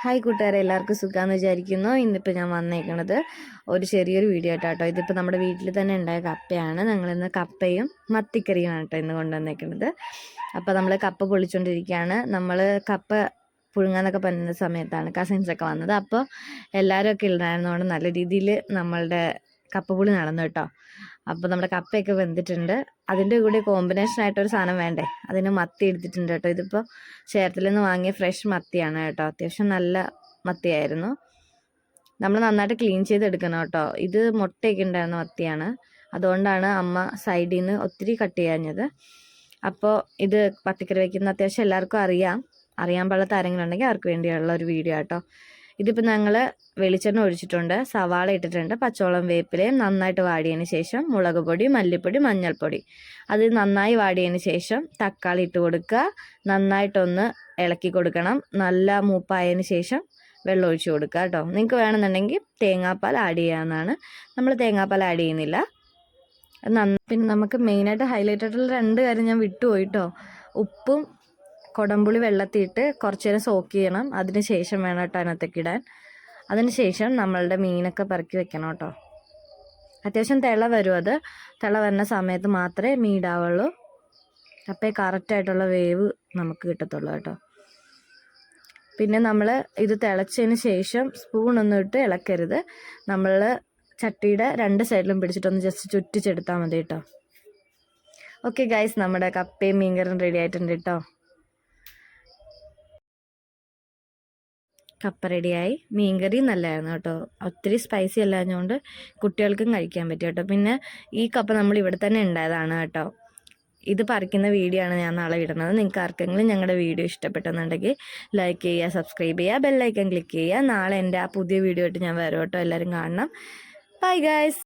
Hi കൂട്ടുകാരെ, എല്ലാവർക്കും സുഖമാണെന്ന് വിചാരിക്കുന്നു. ഇന്നിപ്പോൾ ഞാൻ വന്നേക്കണത് ഒരു ചെറിയൊരു വീഡിയോ ആയിട്ടോ. ഇതിപ്പോൾ നമ്മുടെ വീട്ടിൽ തന്നെ ഉണ്ടായ കപ്പയാണ്. ഞങ്ങളിന്ന് കപ്പയും മത്തിക്കറിയുമാണ് കേട്ടോ ഇന്ന് കൊണ്ടുവന്നേക്കുന്നത്. അപ്പോൾ നമ്മൾ കപ്പ പൊളിച്ചുകൊണ്ടിരിക്കുകയാണ്. നമ്മൾ കപ്പ പുഴുങ്ങാന്നൊക്കെ പറയുന്ന സമയത്താണ് കസിൻസൊക്കെ വന്നത്. അപ്പോൾ എല്ലാവരും ഒക്കെ ഉണ്ടായിരുന്നതുകൊണ്ട് നല്ല രീതിയിൽ നമ്മളുടെ കപ്പ പുളി നടന്നു കേട്ടോ. അപ്പോൾ നമ്മുടെ കപ്പയൊക്കെ വെന്തിട്ടുണ്ട്. അതിൻ്റെ കൂടെ കോമ്പിനേഷനായിട്ടൊരു സാധനം വേണ്ടേ, അതിന് മത്തി എടുത്തിട്ടുണ്ട് കേട്ടോ. ഇതിപ്പോൾ ചേർത്തിൽ നിന്ന് വാങ്ങിയ ഫ്രഷ് മത്തിയാണ് കേട്ടോ. അത്യാവശ്യം നല്ല മത്തിയായിരുന്നു. നമ്മൾ നന്നായിട്ട് ക്ലീൻ ചെയ്തെടുക്കണം കേട്ടോ. ഇത് മുട്ടയൊക്കെ ഉണ്ടായിരുന്ന മത്തിയാണ്, അതുകൊണ്ടാണ് അമ്മ സൈഡിൽ നിന്ന് ഒത്തിരി കട്ട് ചെയ്യാഞ്ഞത്. അപ്പോൾ ഇത് പത്തിക്കറി വയ്ക്കുന്ന അത്യാവശ്യം എല്ലാവർക്കും അറിയാൻ പാടാത്ത ആരെങ്കിലും ഉണ്ടെങ്കിൽ അവർക്ക് വേണ്ടിയുള്ള ഒരു വീഡിയോ കേട്ടോ. ഇതിപ്പോൾ ഞങ്ങൾ വെളിച്ചെണ്ണ ഒഴിച്ചിട്ടുണ്ട്, സവാള ഇട്ടിട്ടുണ്ട്, പച്ചവളം വേപ്പിലയും നന്നായിട്ട് വാടിയതിന് ശേഷം മുളക് പൊടി, മല്ലിപ്പൊടി, മഞ്ഞൾപ്പൊടി അത് നന്നായി വാടിയതിന് ശേഷം തക്കാളി ഇട്ട് കൊടുക്കുക. നന്നായിട്ടൊന്ന് ഇളക്കി കൊടുക്കണം. നല്ല മൂപ്പായതിന് ശേഷം വെള്ളം ഒഴിച്ച് കൊടുക്കുക കേട്ടോ. നിങ്ങൾക്ക് വേണമെന്നുണ്ടെങ്കിൽ തേങ്ങാപ്പാൽ ആഡ് ചെയ്യാവുന്നതാണ്. നമ്മൾ തേങ്ങാപ്പാൽ ആഡ് ചെയ്യുന്നില്ല. പിന്നെ നമുക്ക് മെയിനായിട്ട് ഹൈലൈറ്റ് ആയിട്ടുള്ള 2 കാര്യം ഞാൻ വിട്ടുപോയിട്ടോ. ഉപ്പും കൊടംപുളി വെള്ളത്തിയിട്ട് കുറച്ച് നേരം സോക്ക് ചെയ്യണം. അതിന് ശേഷം വേണം കേട്ടോ അതിനകത്തേക്ക് ഇടാൻ. അതിന് ശേഷം നമ്മളുടെ മീനൊക്കെ പെറുക്കി വെക്കണം കേട്ടോ. അത്യാവശ്യം തിള വരും. അത് തിള വരുന്ന സമയത്ത് മാത്രമേ മീൻ ഇടാവുള്ളൂ. അപ്പോൾ കറക്റ്റായിട്ടുള്ള വേവ് നമുക്ക് കിട്ടത്തുള്ളൂ കേട്ടോ. പിന്നെ നമ്മൾ ഇത് തിളച്ചതിന് ശേഷം സ്പൂണൊന്നും ഇട്ട് ഇളക്കരുത്. നമ്മൾ ചട്ടിയുടെ 2 സൈഡിലും പിടിച്ചിട്ടൊന്ന് ജസ്റ്റ് ചുറ്റിച്ചെടുത്താൽ മതി കേട്ടോ. ഓക്കെ ഗൈസ്, നമ്മുടെ കപ്പയും മീൻകറിയും റെഡി ആയിട്ടുണ്ട് കേട്ടോ. കപ്പ റെഡിയായി. മീൻകറി നല്ലതായിരുന്നു കേട്ടോ. ഒത്തിരി സ്പൈസി അല്ലാഞ്ഞുകൊണ്ട് കുട്ടികൾക്കും കഴിക്കാൻ പറ്റും കേട്ടോ. പിന്നെ ഈ കപ്പ നമ്മൾ ഇവിടെ തന്നെ ഉണ്ടായതാണ് കേട്ടോ. ഇത് പറിക്കുന്ന വീഡിയോ ആണ് ഞാൻ നാളെ ഇടുന്നത്. നിങ്ങൾക്ക് ആർക്കെങ്കിലും ഞങ്ങളുടെ വീഡിയോ ഇഷ്ടപ്പെട്ടെന്നുണ്ടെങ്കിൽ ലൈക്ക് ചെയ്യുക, സബ്സ്ക്രൈബ് ചെയ്യുക, ബെല്ലൈക്കൺ ക്ലിക്ക് ചെയ്യുക. നാളെ എൻ്റെ ആ പുതിയ വീഡിയോ ആയിട്ട് ഞാൻ വരും കേട്ടോ. എല്ലാവരും കാണണം. Bye guys.